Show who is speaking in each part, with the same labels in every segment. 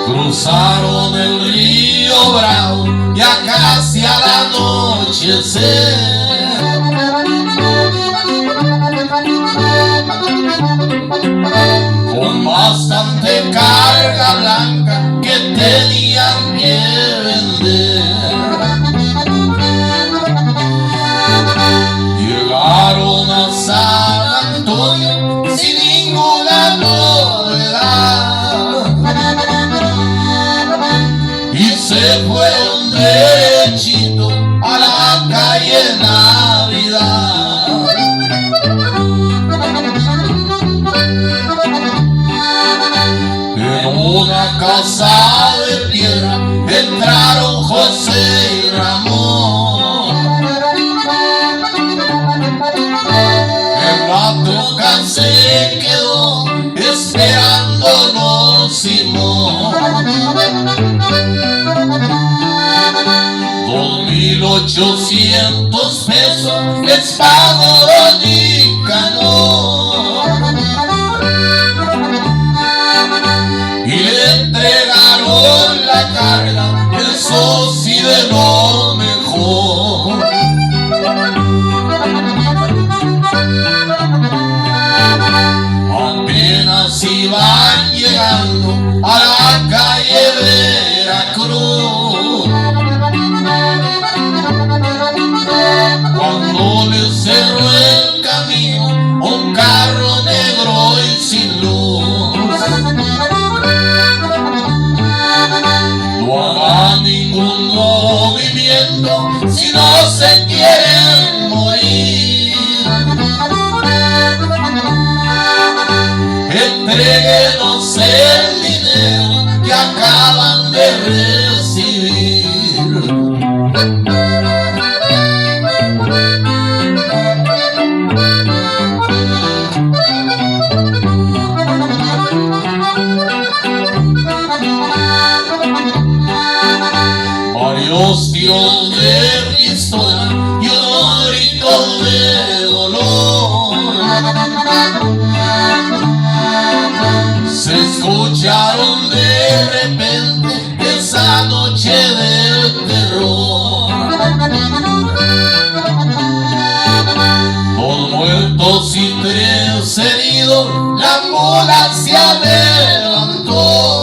Speaker 1: Cruzaron el río Bravo ya casi al anochecer. Con bastante carga blanca que tenían que vender. Llegaron a San Antonio sin ninguna novedad y se fueron derechito a la calle Navidad. En una casa de piedra entraron José y Ramón. En la troca se quedó esperándonos Simón. 2,800 pesos les pagó Nicanor y le entregaron la carga, eso sí de lo mejor. Apenas iban llegando a la calle Veracruz cuando les cerró el camino un carro negro y sin luz. No hagan ningún movimiento si no se quieren morir. Entréguenos el dinero que acaban de recibir. Varios tiros de pistola y unos gritos de dolor se escucharon de repente esa noche del terror. 2 muertos y 3 heridos, la ambulancia levantó.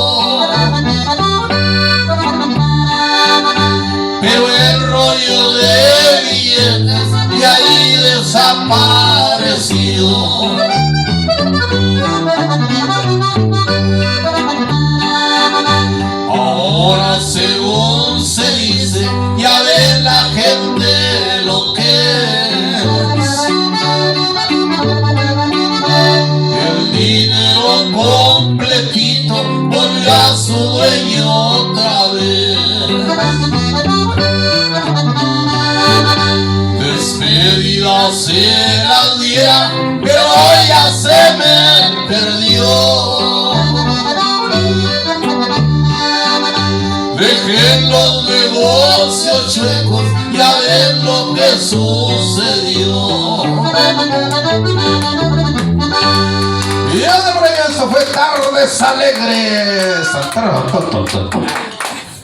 Speaker 1: Pero el rollo de billetes de ahí desapareció. Ahora según se dice, ya ve la gente lo que es. El dinero completito volvió a su dueño otra vez. Despedidas se las diera, pero ya se me perdió. Dejen los negocios chuecos, ya ven lo que sucedió.
Speaker 2: Y ya de premio, esto fue Tardes Alegres.